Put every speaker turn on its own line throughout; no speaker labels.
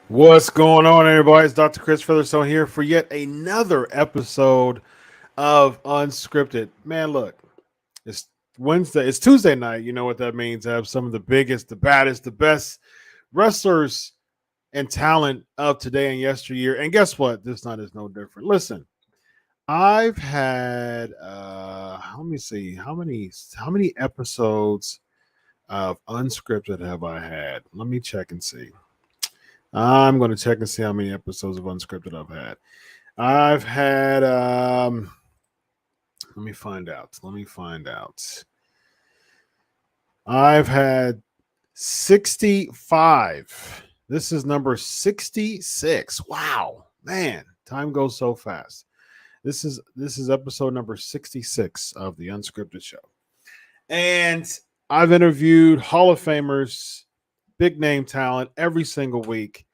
What's going on, everybody? It's Dr. Chris Featherstone here for yet another episode of Unscripted. Man, look, it's Wednesday. It's Tuesday night. You know what that means. I have some of the biggest, the baddest, the best wrestlers and talent of today and yesteryear. And guess what? This night is no different. Listen, I've had let me see how many episodes of Unscripted have I had? Let me check and see. I'm going to check and see how many episodes of Unscripted I've had. I've had, let me find out. I've had 65. This is number 66. Wow, man, time goes so fast. This is episode number 66 of the Unscripted Show. And I've interviewed Hall of Famers, big name talent every single week.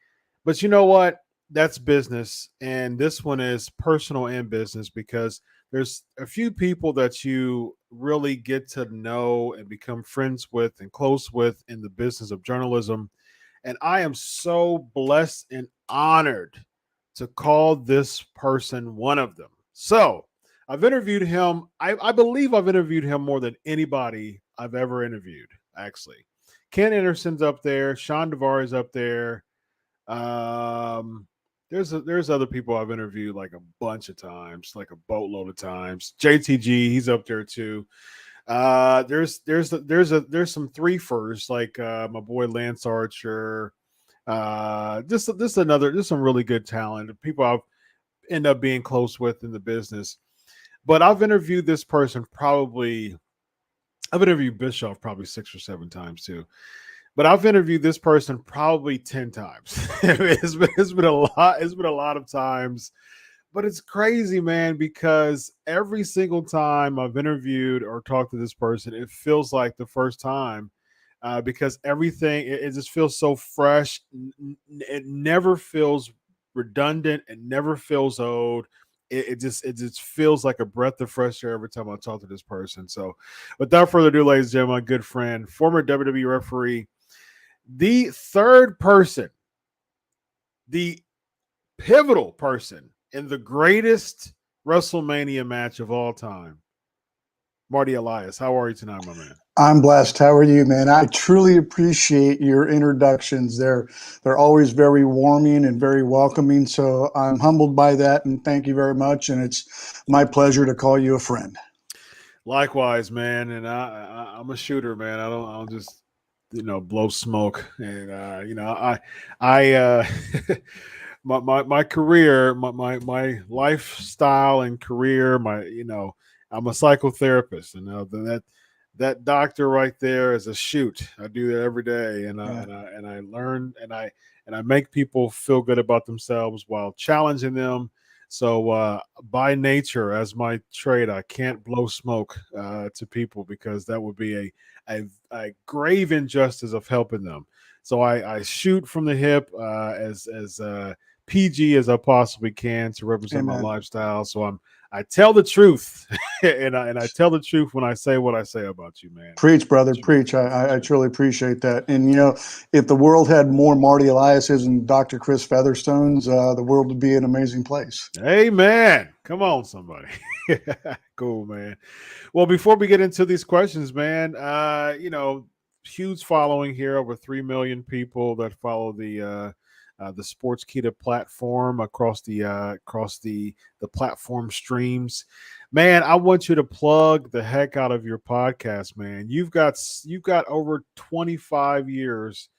But you know what? That's business. And this one is personal and business because there's a few people that you really get to know and become friends with and close with in the business of journalism. And I am so blessed and honored to call this person one of them. So I've interviewed him. I believe I've interviewed him more than anybody I've ever interviewed, actually. Ken Anderson's up there. Sean Devari's up there. There's other people I've interviewed like a bunch of times, like a boatload of times. JTG, he's up there too. There's some threefers like my boy Lance Archer. Just some really good talent. People I've end up being close with in the business. But I've interviewed this person I've interviewed Bischoff probably 6 or 7 times too. But I've interviewed this person probably 10 times. It's been a lot. It's been a lot of times. But it's crazy, man, because every single time I've interviewed or talked to this person, it feels like the first time because everything, it just feels so fresh. It never feels redundant. It never feels old. It just feels like a breath of fresh air every time I talk to this person. So without further ado, ladies and gentlemen, my good friend, former WWE referee, the third person, the pivotal person in the greatest WrestleMania match of all time, Marty Elias. How are you tonight, my man?
I'm blessed. How are you, man? I truly appreciate your introductions. They're always very warming and very welcoming. So I'm humbled by that, and thank you very much. And it's my pleasure to call you a friend.
Likewise, man. And I'm a shooter, man. I don't just blow smoke. And I my career, my lifestyle and career, I'm a psychotherapist, and that doctor right there is a shoot. I do that every day, and I learn, and I make people feel good about themselves while challenging them. So by nature, as my trade, I can't blow smoke to people, because that would be a grave injustice of helping them. So I shoot from the hip, as PG as I possibly can, to represent my
Amen.
lifestyle. So I tell the truth, and I tell the truth when I say what I say about you, man.
Preach, brother, preach. I truly appreciate that. And, if the world had more Marty Eliases and Dr. Chris Featherstones, the world would be an amazing place.
Amen. Come on, somebody. Cool, man. Well, before we get into these questions, man, huge following here, over 3 million people that follow the Sportskeeda platform across the platform streams. Man, I want you to plug the heck out of your podcast, man. You've got over 25 years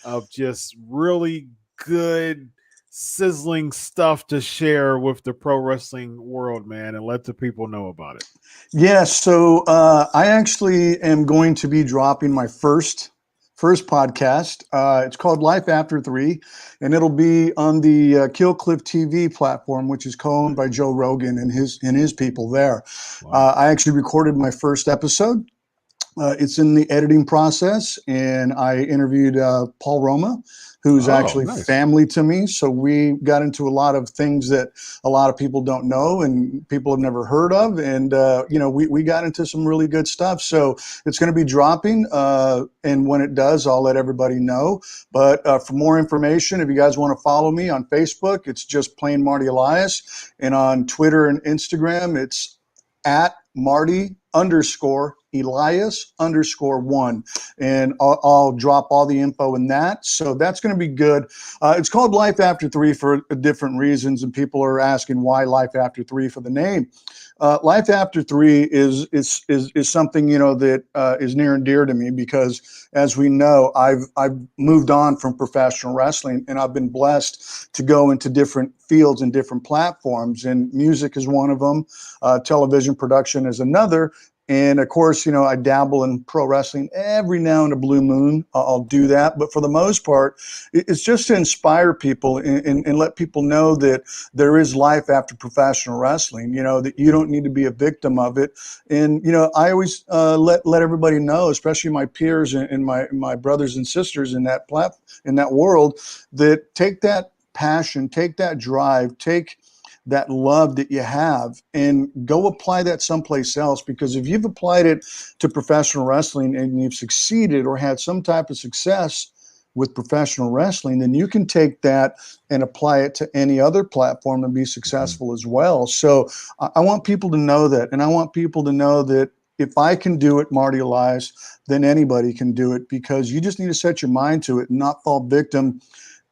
of just really good, sizzling stuff to share with the pro wrestling world, man, and let the people know about it.
Yeah, so I actually am going to be dropping my first podcast. It's called Life After 3, and it'll be on the Kill Cliff TV platform, which is co-owned by Joe Rogan and his people there.
Wow.
I actually recorded my first episode. It's in the editing process, and I interviewed Paul Roma, who's actually
Nice.
family to me. So we got into a lot of things that a lot of people don't know and people have never heard of. And, we got into some really good stuff. So it's going to be dropping. And when it does, I'll let everybody know. But for more information, if you guys want to follow me on Facebook, it's just plain Marty Elias. And on Twitter and Instagram, it's at Marty_Elias_1, and I'll drop all the info in that. So that's going to be good. It's called Life After 3 for different reasons, and people are asking why Life After 3 for the name. Life After 3 is something that is near and dear to me, because as we know, I've moved on from professional wrestling, and I've been blessed to go into different fields and different platforms, and music is one of them. Television production is another. And of course, I dabble in pro wrestling every now and a blue moon. I'll do that. But for the most part, it's just to inspire people and let people know that there is life after professional wrestling, that you don't need to be a victim of it. And, I always let everybody know, especially my peers and my brothers and sisters in that world, that take that passion, take that drive, take that love that you have, and go apply that someplace else. Because if you've applied it to professional wrestling and you've succeeded or had some type of success with professional wrestling, then you can take that and apply it to any other platform and be successful as well. So I want people to know that, and I want people to know that if I can do it, Marty Elias, then anybody can do it, because you just need to set your mind to it and not fall victim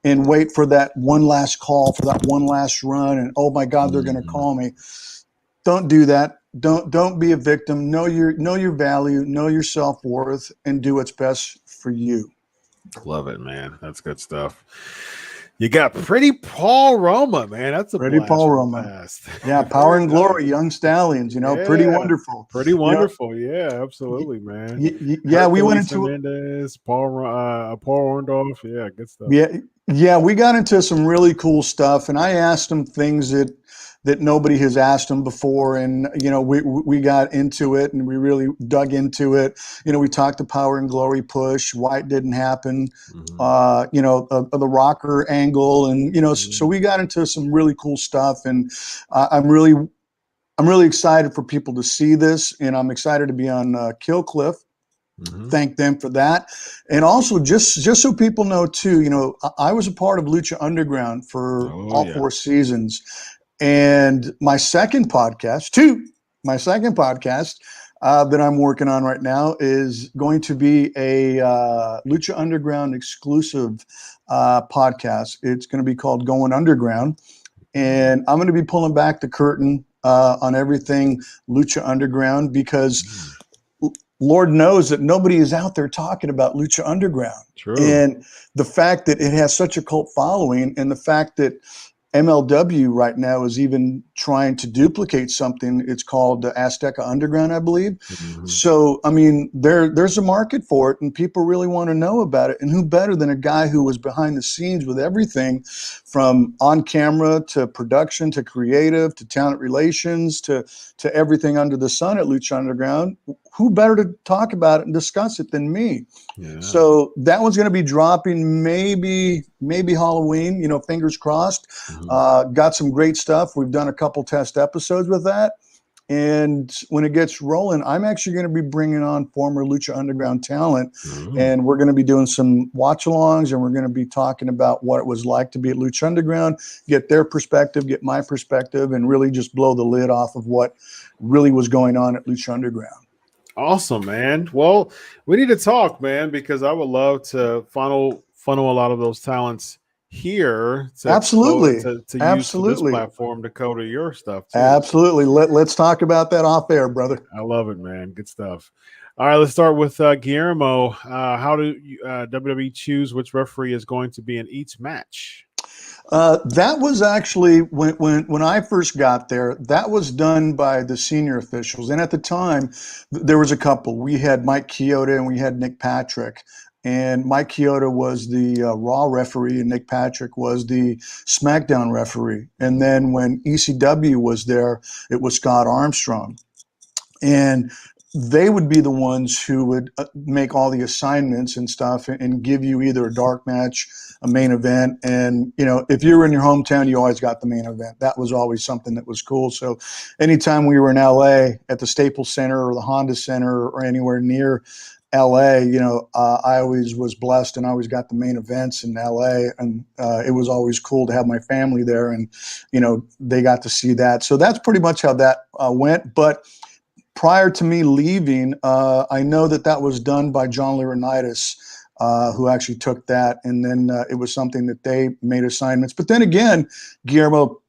and wait for that one last call, for that one last run, and oh my God, they're going to call me. Don't do that. Don't be a victim. Know your value, know your self-worth, and do what's best for you.
Love it, man. That's good stuff. You got Pretty Paul Roma, man. That's a
Pretty
blast
Paul
from
Roma.
the past.
Yeah, Power and Glory,
nice.
Young Stallions. Pretty wonderful.
Pretty wonderful. Yeah, absolutely, man.
Yeah, we went
Hercules
into
Hernandez, Paul Orndorff. Yeah, good stuff.
Yeah, we got into some really cool stuff, and I asked them things that nobody has asked them before, and we got into it, and we really dug into it. We talked the Power and Glory push, why it didn't happen, the rocker angle, and so we got into some really cool stuff, and I'm really excited for people to see this, and I'm excited to be on Kill Cliff. Thank them for that. And also, just so people know too, I was a part of Lucha Underground for all 4 seasons. And my second podcast that I'm working on right now is going to be a Lucha Underground exclusive podcast. It's going to be called Going Underground. And I'm going to be pulling back the curtain on everything Lucha Underground, because Lord knows that nobody is out there talking about Lucha Underground.
True.
And the fact that it has such a cult following, and the fact that MLW right now is even trying to duplicate something. It's called Azteca Underground, I believe.
Mm-hmm.
So, I mean, there's a market for it, and people really want to know about it. And who better than a guy who was behind the scenes with everything from on camera to production to creative to talent relations to everything under the sun at Lucha Underground. Who better to talk about it and discuss it than me?
Yeah.
So that one's going to be dropping maybe Halloween, fingers crossed.
Mm-hmm.
Got some great stuff. We've done a couple test episodes with that. And when it gets rolling, I'm actually going to be bringing on former Lucha Underground talent.
Mm-hmm.
And we're going to be doing some watch-alongs, and we're going to be talking about what it was like to be at Lucha Underground, get their perspective, get my perspective, and really just blow the lid off of what really was going on at Lucha Underground.
Awesome, man. Well, we need to talk, man, because I would love to funnel a lot of those talents here to
Absolutely.
use for this platform to go to your stuff too.
Absolutely. Let's talk about that off air, brother.
I love it, man. Good stuff. All right, let's start with Guillermo. How do WWE choose which referee is going to be in each match?
That was actually when I first got there, that was done by the senior officials. And at the time, there was a couple. We had Mike Chioda and we had Nick Patrick. And Mike Chioda was the Raw referee and Nick Patrick was the SmackDown referee. And then when ECW was there, it was Scott Armstrong. And they would be the ones who would make all the assignments and stuff and give you either a dark match, a main event. And, if you were in your hometown, you always got the main event. That was always something that was cool. So anytime we were in LA at the Staples Center or the Honda Center or anywhere near LA, I always was blessed and I always got the main events in LA. And it was always cool to have my family there and, they got to see that. So that's pretty much how that went. But prior to me leaving, I know that was done by John Laurinaitis, who actually took that. And then it was something that they made assignments. But then again, Guillermo,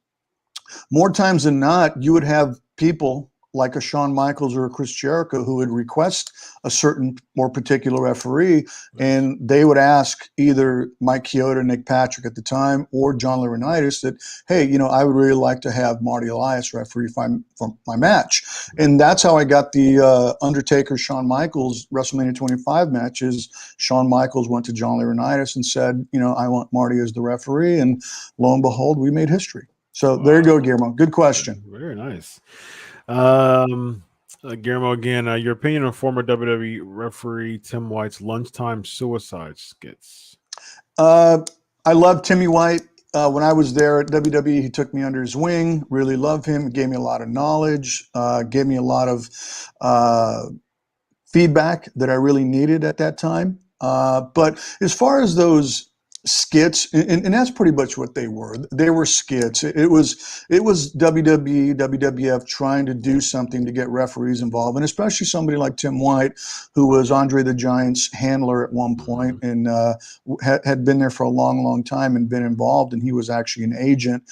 more times than not, you would have people like a Shawn Michaels or a Chris Jericho who would request a certain more particular referee, and they would ask either Mike Chioda, Nick Patrick at the time, or John Laurinaitis that, hey, I would really like to have Marty Elias referee for my match. And that's how I got the Undertaker Shawn Michaels WrestleMania 25 matches. Shawn Michaels went to John Laurinaitis and said, I want Marty as the referee, and lo and behold, we made history. So there you go, Guillermo. Good question.
Very nice. Guillermo, again, your opinion on former WWE referee Tim White's lunchtime suicide skits?
I love Timmy White. When I was there at WWE, he took me under his wing. Really love him. Gave me a lot of knowledge. Gave me a lot of feedback that I really needed at that time. But as far as those skits, and that's pretty much what they were. They were skits. It was WWE, WWF trying to do something to get referees involved, and especially somebody like Tim White, who was Andre the Giant's handler at one point and had been there for a long, long time and been involved, and he was actually an agent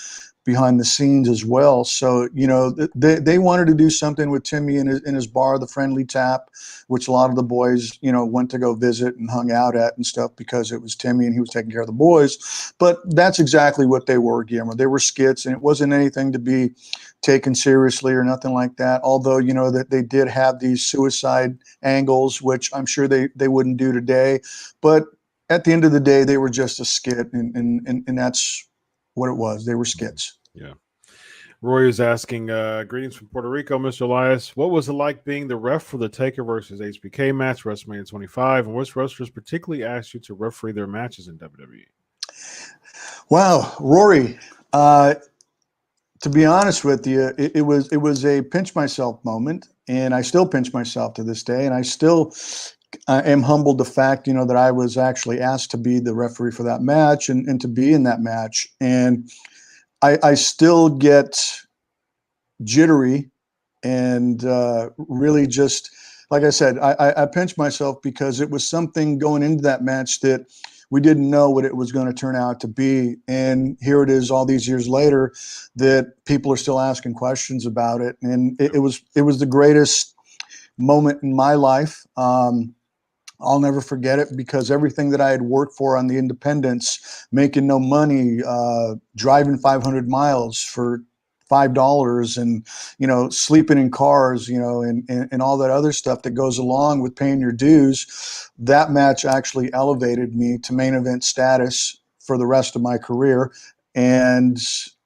behind the scenes as well. So, they wanted to do something with Timmy in his bar, the Friendly Tap, which a lot of the boys, went to go visit and hung out at and stuff because it was Timmy and he was taking care of the boys. But that's exactly what they were, Guillermo. They were skits, and it wasn't anything to be taken seriously or nothing like that. Although, that they did have these suicide angles, which I'm sure they wouldn't do today. But at the end of the day, they were just a skit, and that's what it was. They were skits.
Yeah. Roy is asking, greetings from Puerto Rico, Mr. Elias. What was it like being the ref for the Taker versus HBK match, WrestleMania 25? And which wrestlers particularly asked you to referee their matches in WWE?
Wow, Rory. To be honest with you, it was a pinch myself moment, and I still pinch myself to this day, and I still am humbled the fact, that I was actually asked to be the referee for that match and to be in that match. And I still get jittery and really just, like I said, I pinch myself because it was something going into that match that we didn't know what it was going to turn out to be. And here it is all these years later that people are still asking questions about it. And it was the greatest moment in my life. I'll never forget it because everything that I had worked for on the independents, making no money, driving 500 miles for $5 and, sleeping in cars, and all that other stuff that goes along with paying your dues. That match actually elevated me to main event status for the rest of my career. And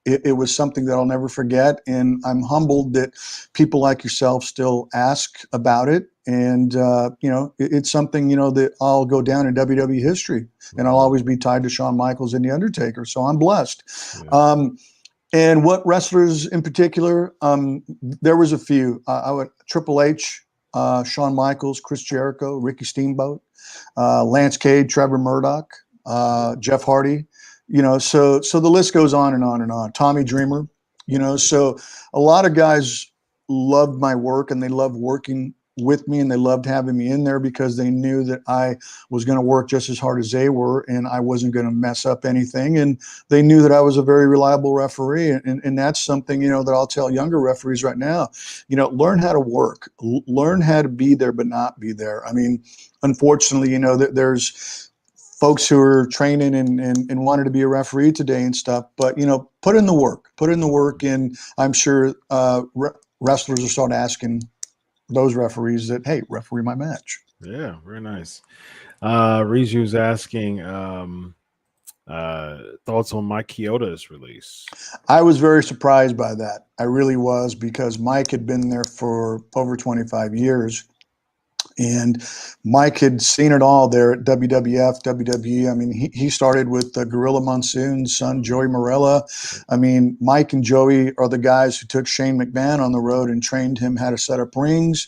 it was something that I'll never forget. And I'm humbled that people like yourself still ask about it. And, it's something, that I'll go down in WWE history, and I'll always be tied to Shawn Michaels and The Undertaker. So I'm blessed.
Yeah.
And what wrestlers in particular? There was a few. I would Triple H, Shawn Michaels, Chris Jericho, Ricky Steamboat, Lance Cade, Trevor Murdoch, Jeff Hardy. So the list goes on and on and on. Tommy Dreamer. So a lot of guys loved my work, and they loved working with me, and they loved having me in there because they knew that I was going to work just as hard as they were, and I wasn't going to mess up anything. And they knew that I was a very reliable referee. And that's something, that I'll tell younger referees right now, learn how to work, learn how to be there, but not be there. I mean, unfortunately, there's folks who are training and wanted to be a referee today and stuff, but, put in the work. And I'm sure wrestlers will start asking those referees that, hey, referee my match.
Yeah, very nice. Rizu's asking thoughts on Mike Kyoto's release.
I was very surprised by that. I really was, because Mike had been there for over 25 years. And Mike had seen it all there at WWF, WWE. I mean, he started with Gorilla Monsoon's son, Joey Morella. I mean, Mike and Joey are the guys who took Shane McMahon on the road and trained him how to set up rings,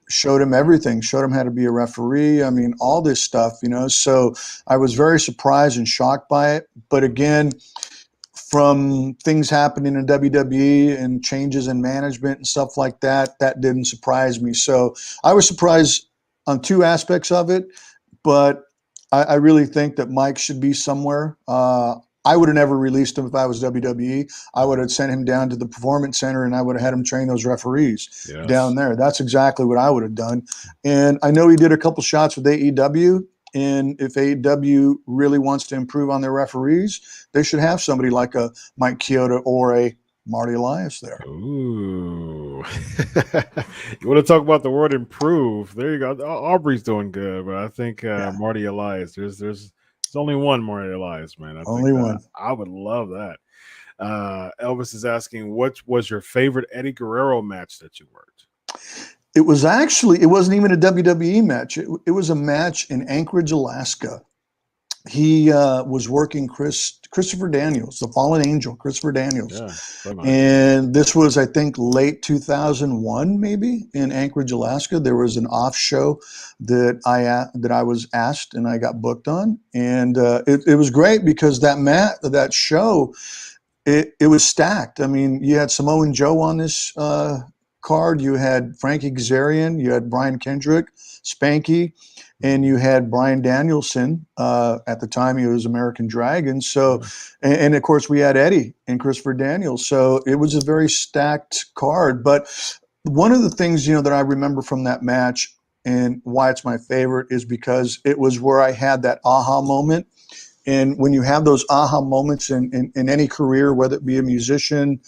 showed him everything, showed him how to be a referee. I mean, all this stuff, So I was very surprised and shocked by it. But again, from things happening in WWE and changes in management and stuff like that, that didn't surprise me. So I was surprised on two aspects of it, but I really think that Mike should be somewhere. I would have never released him if I was WWE. I would have sent him down to the Performance Center, and I would have had him train those referees down there. That's exactly what I would have done. And I know he did a couple shots with AEW. And if AEW really wants to improve on their referees, they should have somebody like a Mike Chioda or a Marty Elias there.
Ooh. You want to talk about the word improve? There you go. Aubrey's doing good, but I think Marty Elias, there's only one Marty Elias, man.
Only one.
I would love that. Elvis is asking, what was your favorite Eddie Guerrero match that you worked?
It wasn't even a WWE match. It was a match in Anchorage, Alaska. He was working Christopher Daniels, the Fallen Angel, Christopher Daniels. Yeah, and this was, I think, late 2001, maybe, in Anchorage, Alaska. There was an off show that I was asked and I got booked on. And it was great because that show, it was stacked. I mean, you had Samoan Joe on this card, you had Frankie Kazarian, you had Brian Kendrick, Spanky, and you had Bryan Danielson. At the time, he was American Dragon. So, and of course, we had Eddie and Christopher Daniels. So it was a very stacked card. But one of the things, that I remember from that match and why it's my favorite is because it was where I had that aha moment. And when you have those aha moments in any career, whether it be a musician,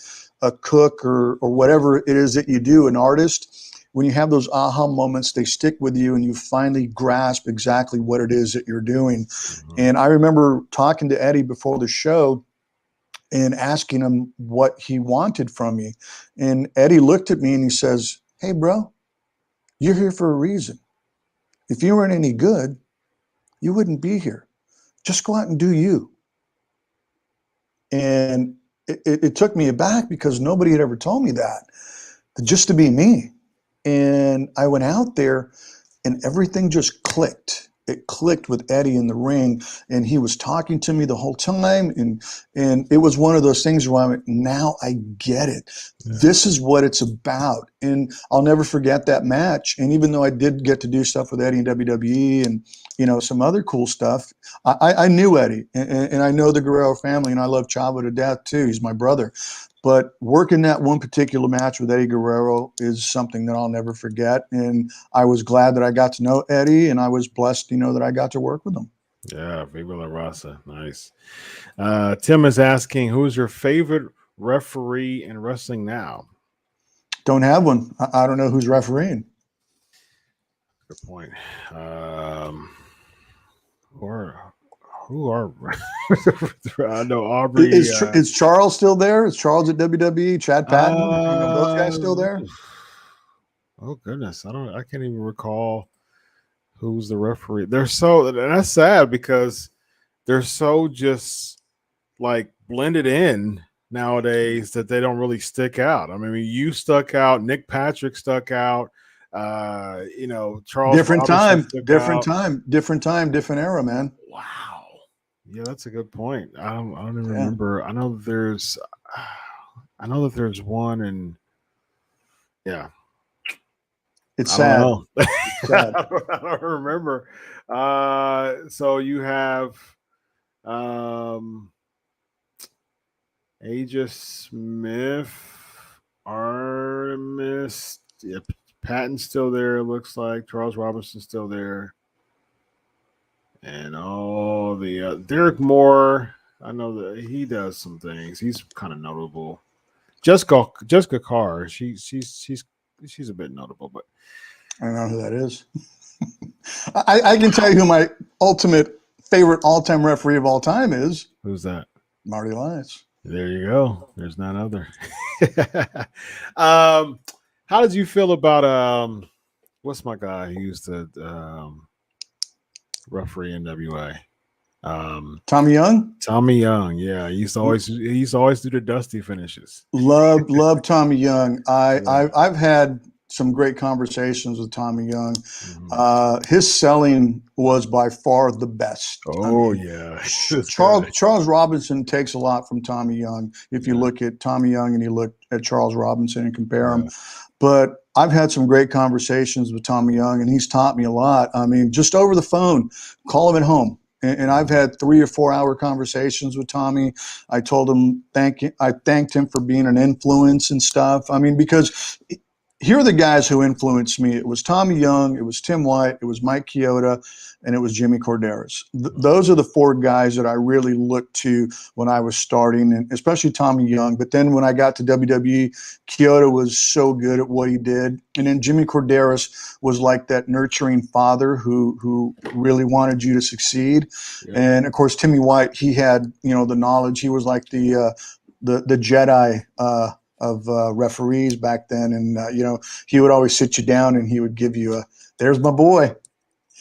a cook, or whatever it is that you do, an artist, when you have those aha moments, they stick with you and you finally grasp exactly what it is that you're doing. Mm-hmm. And I remember talking to Eddie before the show and asking him what he wanted from me. And Eddie looked at me and he says, "Hey, bro, you're here for a reason. If you weren't any good, you wouldn't be here. Just go out and do you." And it took me aback because nobody had ever told me that, just to be me. And I went out there and everything just clicked. It clicked with Eddie in the ring, and he was talking to me the whole time. And it was one of those things where I went, now I get it. Yeah. This is what it's about. And I'll never forget that match. And even though I did get to do stuff with Eddie in WWE and, some other cool stuff, I knew Eddie and I know the Guerrero family, and I love Chavo to death too. He's my brother. But working that one particular match with Eddie Guerrero is something that I'll never forget. And I was glad that I got to know Eddie, and I was blessed, that I got to work with him.
Yeah, Viva La Raza. Nice. Tim is asking, who's your favorite referee in wrestling now?
Don't have one. I don't know who's refereeing.
Good point. Who are I know Aubrey.
Is Charles still there? Is Charles at WWE? Chad Patton? Those guys still there?
Oh goodness, I can't even recall who's the referee. And that's sad because they're so just like blended in nowadays that they don't really stick out. I mean, you stuck out, Nick Patrick stuck out. Charles
different
Robinson
time, different era, man.
Wow. Yeah, that's a good point. I don't even remember. I know that there's one, and yeah,
it's sad.
It's sad. I don't remember. So you have Aja Smith, Artemis, Patton's still there, it looks like. Charles Robinson's still there. And all the Derek Moore, I know that he does some things. He's kind of notable. Jessica Carr, she's a bit notable, but
I don't know who that is. I can tell you who my ultimate favorite all-time referee of all time is.
Who's that?
Marty Elias.
There you go. There's none other. How did you feel about what's my guy who used to referee NWA?
Tommy Young.
Tommy Young, yeah, he used to always do the dusty finishes.
Love Tommy Young. I've had some great conversations with Tommy Young. Mm-hmm. His selling was by far the best.
Yeah.
Charles Robinson takes a lot from Tommy Young. If you look at Tommy Young and you look at Charles Robinson and compare them, but I've had some great conversations with Tommy Young, and he's taught me a lot. I mean, just over the phone, call him at home. And I've had 3 or 4 hour conversations with Tommy. I told him I thanked him for being an influence and stuff. I mean, because here are the guys who influenced me. It was Tommy Young, it was Tim White, it was Mike Chioda, and it was Jimmy Corderas. Those are the 4 guys that I really looked to when I was starting, and especially Tommy Young. But then when I got to WWE, Chioda was so good at what he did. And then Jimmy Corderas was like that nurturing father who really wanted you to succeed. Yeah. And of course, Timmy White, he had, the knowledge. He was like the Jedi of referees back then. And, he would always sit you down and he would give you there's my boy.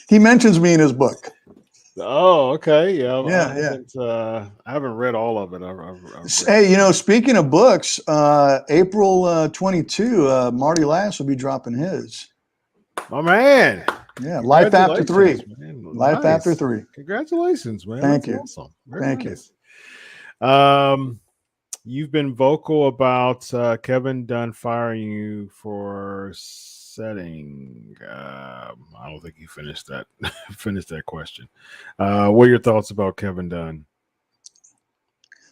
He mentions me in his book.
Oh, okay. Yeah.
Yeah.
I haven't read all of it.
Hey, speaking of books, April 22, Marty Elias will be dropping his.
My man.
Yeah. Life After 3.
Man.
Life After 3.
Congratulations, man.
Thank you.
Awesome.
Thank you.
You've been vocal about Kevin Dunn firing you for setting. I don't think you finished that. Finished that question. What are your thoughts about Kevin Dunn?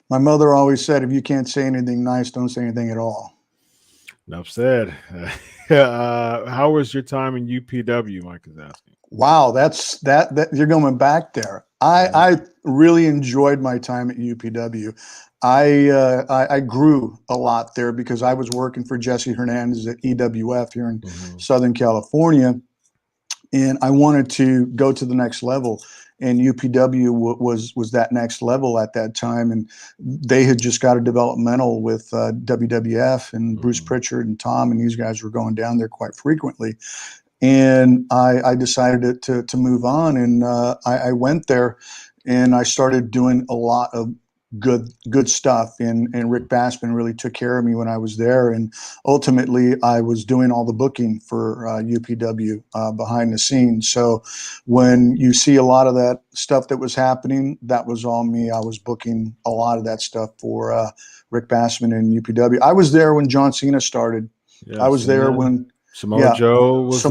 My mother always said, "If you can't say anything nice, don't say anything at all."
Enough said. How was your time in UPW? Mike is asking.
Wow, that's you're going back there. I really enjoyed my time at UPW. I grew a lot there because I was working for Jesse Hernandez at EWF here in Southern California, and I wanted to go to the next level. And UPW was that next level at that time, and they had just got a developmental with WWF and Bruce Pritchard and Tom, and these guys were going down there quite frequently. And I decided to move on, and I went there, and I started doing a lot of good stuff. And Rick Bassman really took care of me when I was there. And ultimately, I was doing all the booking for UPW behind the scenes. So when you see a lot of that stuff that was happening, that was all me. I was booking a lot of that stuff for Rick Bassman and UPW. I was there when John Cena started. I was there when
Samoa Joe was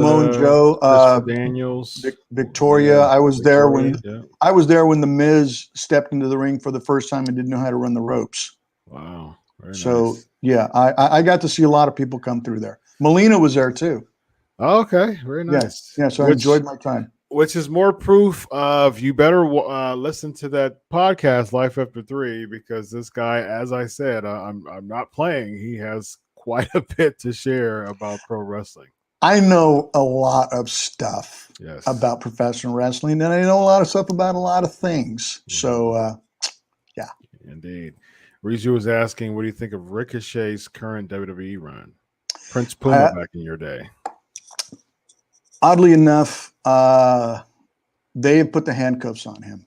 Daniels,
Victoria. I was there when the Miz stepped into the ring for the first time and didn't know how to run the ropes.
Wow.
So Yeah, I got to see a lot of people come through there. Melina was there too.
Okay, very nice.
Yeah. So I enjoyed my time.
Which is more proof of you better listen to that podcast, Life After Three, because this guy, as I said, I'm not playing. He has quite a bit to share about pro wrestling.
I know a lot of stuff about professional wrestling, and I know a lot of stuff about a lot of things. So, yeah.
Indeed. Rizu was asking, what do you think of Ricochet's current WWE run? Prince Puma back in your day.
Oddly enough, they have put the handcuffs on him.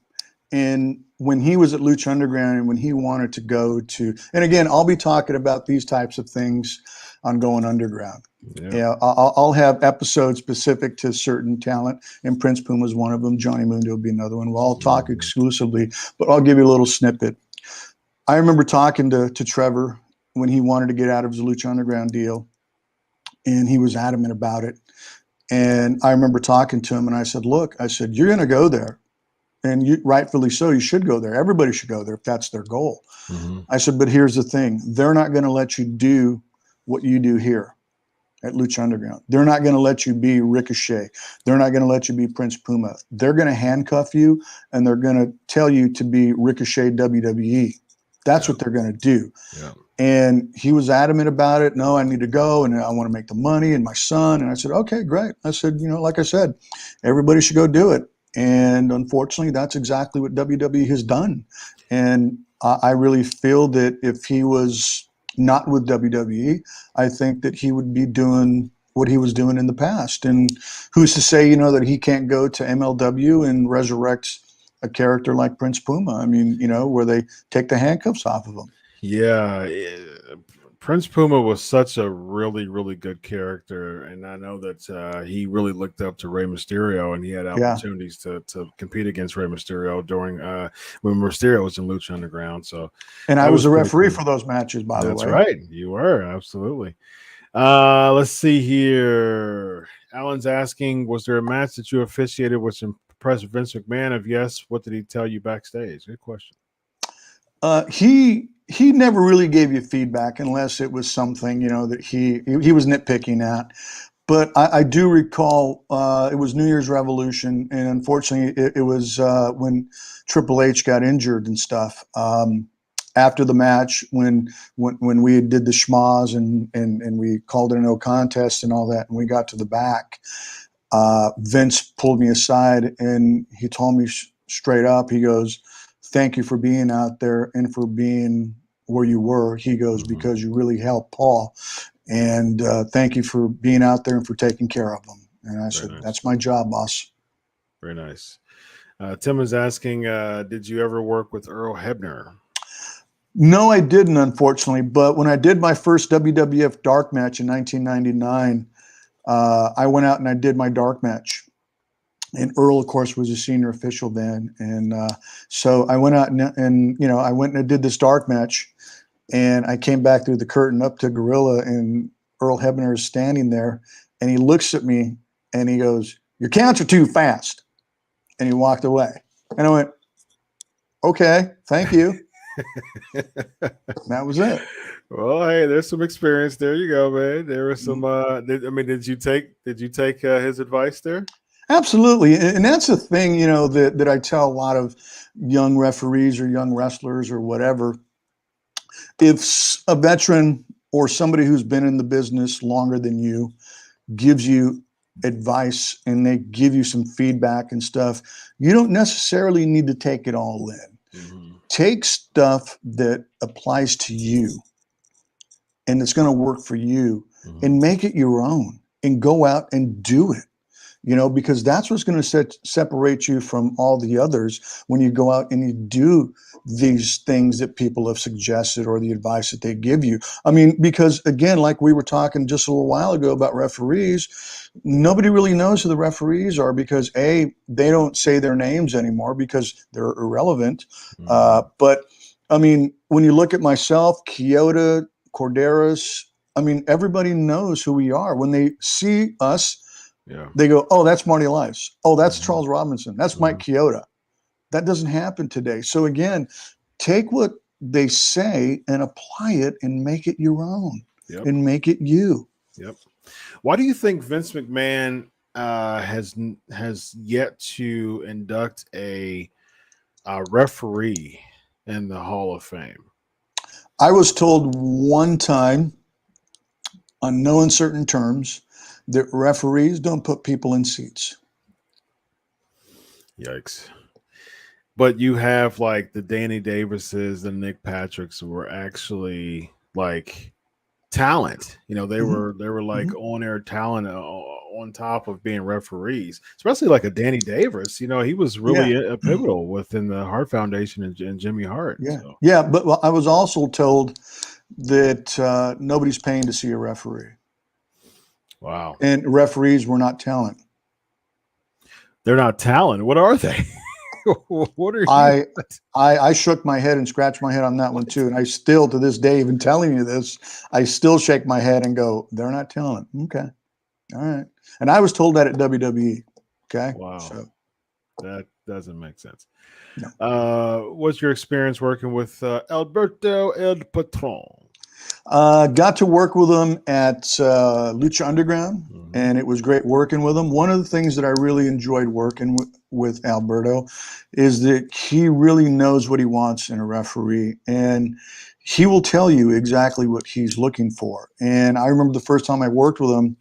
And when he was at Lucha Underground and when he wanted to go to, and again, I'll be talking about these types of things on Going Underground. Yeah, I'll have episodes specific to certain talent, and Prince Puma is one of them. Johnny Mundo will be another one. We'll all talk exclusively, but I'll give you a little snippet. I remember talking to Trevor when he wanted to get out of his Lucha Underground deal, and he was adamant about it. And I remember talking to him, and I said, look, I said, you're going to go there. And you, rightfully so, you should go there. Everybody should go there if that's their goal. I said, but here's the thing. They're not going to let you do what you do here at Lucha Underground. They're not going to let you be Ricochet. They're not going to let you be Prince Puma. They're going to handcuff you, and they're going to tell you to be Ricochet WWE. That's what they're going to do. And he was adamant about it. No, I need to go, and I want to make the money, and my son. And I said, okay, great. I said, like I said, everybody should go do it. And unfortunately, that's exactly what WWE has done. And I really feel that if he was not with WWE, I think that he would be doing what he was doing in the past. And who's to say, that he can't go to MLW and resurrect a character like Prince Puma? I mean, where they take the handcuffs off of him.
Yeah. Prince Puma was such a really, really good character, and I know that he really looked up to Rey Mysterio, and he had opportunities to compete against Rey Mysterio during when Mysterio was in Lucha Underground. So,
and I was a referee for those matches, by the way.
That's right, you were absolutely. Let's see here. Alan's asking, was there a match that you officiated which impressed Vince McMahon? If yes, what did he tell you backstage? Good question.
He never really gave you feedback unless it was something, that he was nitpicking at. But I do recall it was New Year's Revolution, and unfortunately it was when Triple H got injured and stuff. After the match, when we did the schmoz and we called it a no contest and all that, and we got to the back, Vince pulled me aside and he told me straight up, he goes, thank you for being out there and for being where you were. He goes, because you really helped Paul. And thank you for being out there and for taking care of him. And I said, that's my job, boss.
Very nice. Tim is asking, did you ever work with Earl Hebner?
No, I didn't, unfortunately. But when I did my first WWF dark match in 1999, I went out and I did my dark match. And Earl, of course, was a senior official then. And so I went out and I went and I did this dark match. And I came back through the curtain up to Gorilla, and Earl Hebner is standing there. And he looks at me and he goes, your counts are too fast. And he walked away. And I went, okay, thank you. That was it.
Well, hey, there's some experience. There you go, man. There was some. Did you take his advice there?
Absolutely. And that's the thing, that I tell a lot of young referees or young wrestlers or whatever. If a veteran or somebody who's been in the business longer than you gives you advice and they give you some feedback and stuff, you don't necessarily need to take it all in. Take stuff that applies to you and it's going to work for you and make it your own and go out and do it. Because that's what's going to separate you from all the others when you go out and you do these things that people have suggested or the advice that they give you. I mean, because again, like we were talking just a little while ago about referees, nobody really knows who the referees are because they don't say their names anymore because they're irrelevant. But I mean, when you look at myself, Kyoto, Corderas, I mean, everybody knows who we are. When they see us, they go, oh, that's Marty Elias. Oh, that's Charles Robinson. That's Mike Chioda. That doesn't happen today. So again, take what they say and apply it and make it your own
Yep.
and make it you.
Yep. Why do you think Vince McMahon has yet to induct a referee in the Hall of Fame?
I was told one time, on no uncertain terms, that referees don't put people in seats.
Yikes. But you have like the Danny Davises, the Nick Patricks, who were actually like talent. You know, they were like on air talent on top of being referees, especially like a Danny Davis. You know, he was really a pivotal within the Hart Foundation and Jimmy Hart.
Yeah.
So.
Yeah. But I was also told that nobody's paying to see a referee.
Wow.
And referees were not talent.
They're not talent. What are they? What are you?
I shook my head and scratched my head on that one too. And I still, to this day, even telling you this, I still shake my head and go, they're not talent. Okay. All right. And I was told that at WWE. Okay.
Wow.
So,
that doesn't make sense.
No.
What's your experience working with Alberto El Patron?
Got to work with him at Lucha Underground, and it was great working with him. One of the things that I really enjoyed working with Alberto is that he really knows what he wants in a referee, and he will tell you exactly what he's looking for. And I remember the first time I worked with him,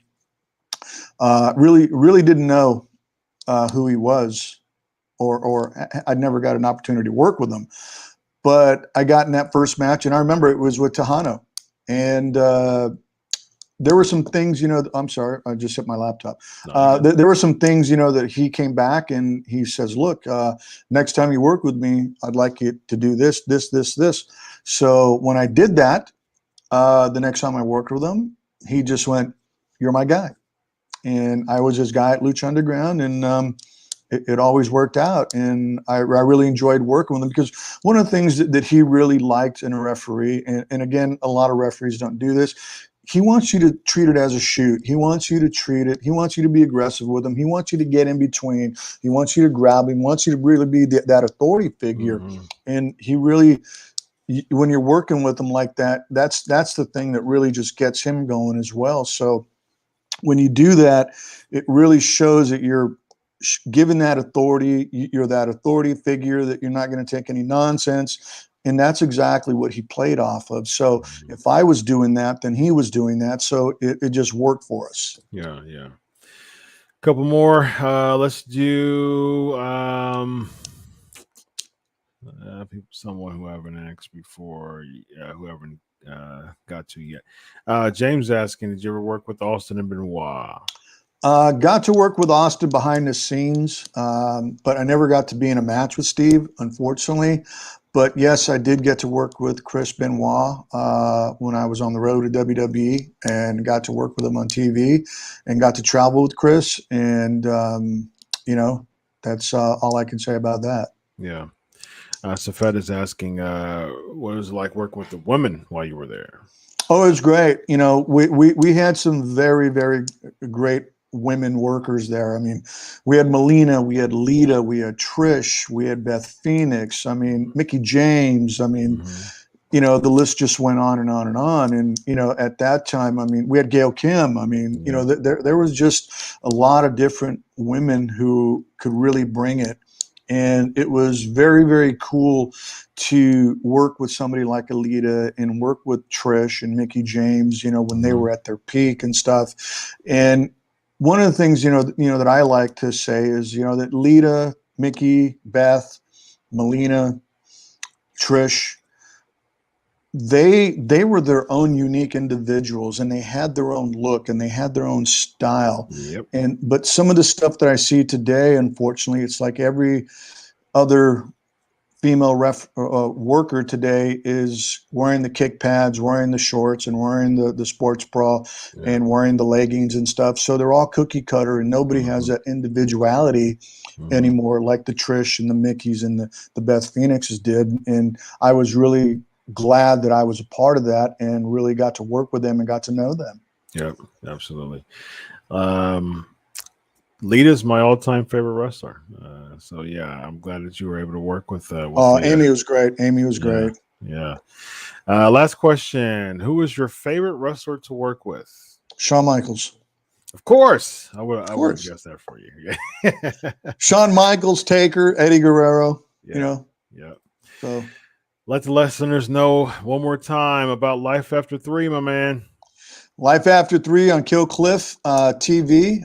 really didn't know who he was, or I'd never got an opportunity to work with him. But I got in that first match, and I remember it was with Tejano. And there were some things, I'm sorry, I just hit my laptop. There were some things, that he came back and he says, look, next time you work with me, I'd like you to do this, this, this, this. So when I did that, the next time I worked with him, he just went, you're my guy. And I was his guy at Lucha Underground, and it always worked out. And I really enjoyed working with him because one of the things that he really liked in a referee, and again, a lot of referees don't do this, he wants you to treat it as a shoot. He wants you to treat it. He wants you to be aggressive with him. He wants you to get in between. He wants you to grab him. He wants you to really be that authority figure. And he really, when you're working with him like that, that's the thing that really just gets him going as well. So when you do that, it really shows that you're given that authority, you're that authority figure, that you're not going to take any nonsense. And that's exactly what he played off of. So if I was doing that, then he was doing that. So it just worked for us.
Yeah. Couple more. Let's do someone who I haven't asked before, who haven't got to yet. James asking, did you ever work with Austin and Benoit?
Got to work with Austin behind the scenes, but I never got to be in a match with Steve, unfortunately. But yes, I did get to work with Chris Benoit when I was on the road to WWE, and got to work with him on TV, and got to travel with Chris. And, that's all I can say about that.
Yeah. Safed is asking, what was it like working with the women while you were there?
Oh, it was great. We had some very, very great women workers there. I mean, we had Melina, we had Lita, we had Trish, we had Beth Phoenix. I mean, Mickey James. I mean, the list just went on and on and on. And, at that time, I mean, we had Gail Kim. I mean, there was just a lot of different women who could really bring it. And it was very, very cool to work with somebody like Alita and work with Trish and Mickey James, when they were at their peak and stuff. And one of the things, that I like to say is, that Lita, Mickey, Beth, Melina, Trish, they were their own unique individuals, and they had their own look and they had their own style.
Yep.
But some of the stuff that I see today, unfortunately, it's like every other female worker today is wearing the kick pads, wearing the shorts, and wearing the sports bra, and wearing the leggings and stuff. So they're all cookie cutter, and nobody has that individuality anymore, like the Trish and the Mickeys and the Beth Phoenixes did. And I was really glad that I was a part of that and really got to work with them and got to know them.
Yep, absolutely. Lita's my all-time favorite wrestler. So yeah, I'm glad that you were able to work with
Amy was great. Amy was great.
Yeah. Last question. Who is your favorite wrestler to work with?
Shawn Michaels.
Of course. I would
Of
have
course.
guessed that for you. Yeah.
Shawn Michaels, Taker, Eddie Guerrero, you know.
Yeah.
So
let the listeners know one more time about Life After 3, my man.
Life After 3 on Kill Cliff TV.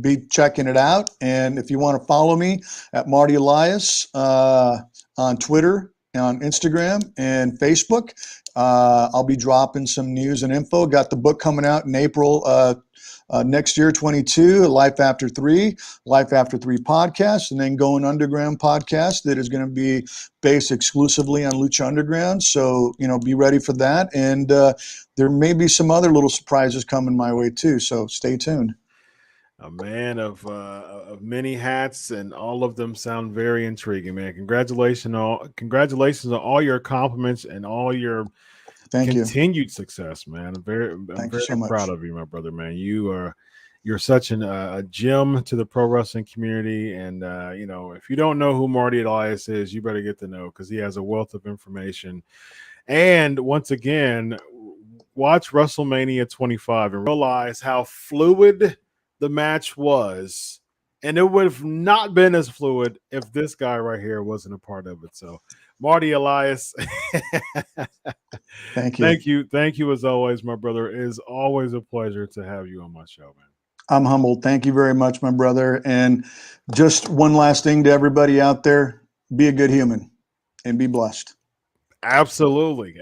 Be checking it out. And if you want to follow me at Marty Elias on Twitter, on Instagram, and Facebook, I'll be dropping some news and info. Got the book coming out in April next year, 22, Life After 3, Life After 3 podcast, and then Going Underground podcast that is going to be based exclusively on Lucha Underground. So, be ready for that. And there may be some other little surprises coming my way too. So stay tuned.
A man of many hats, and all of them sound very intriguing, man. Congratulations on all your accomplishments and all your continued success, man. I'm very
so
proud of you, my brother, man. You're such a gem to the pro wrestling community, and if you don't know who Marty Elias is, you better get to know, because he has a wealth of information. And once again, watch WrestleMania 25 and realize how fluid the match was, and it would have not been as fluid if this guy right here wasn't a part of it. So, Marty Elias,
thank you.
Thank you as always, my brother. It is always a pleasure to have you on my show, man.
I'm humbled. Thank you very much, my brother. And just one last thing to everybody out there: be a good human and be blessed.
Absolutely.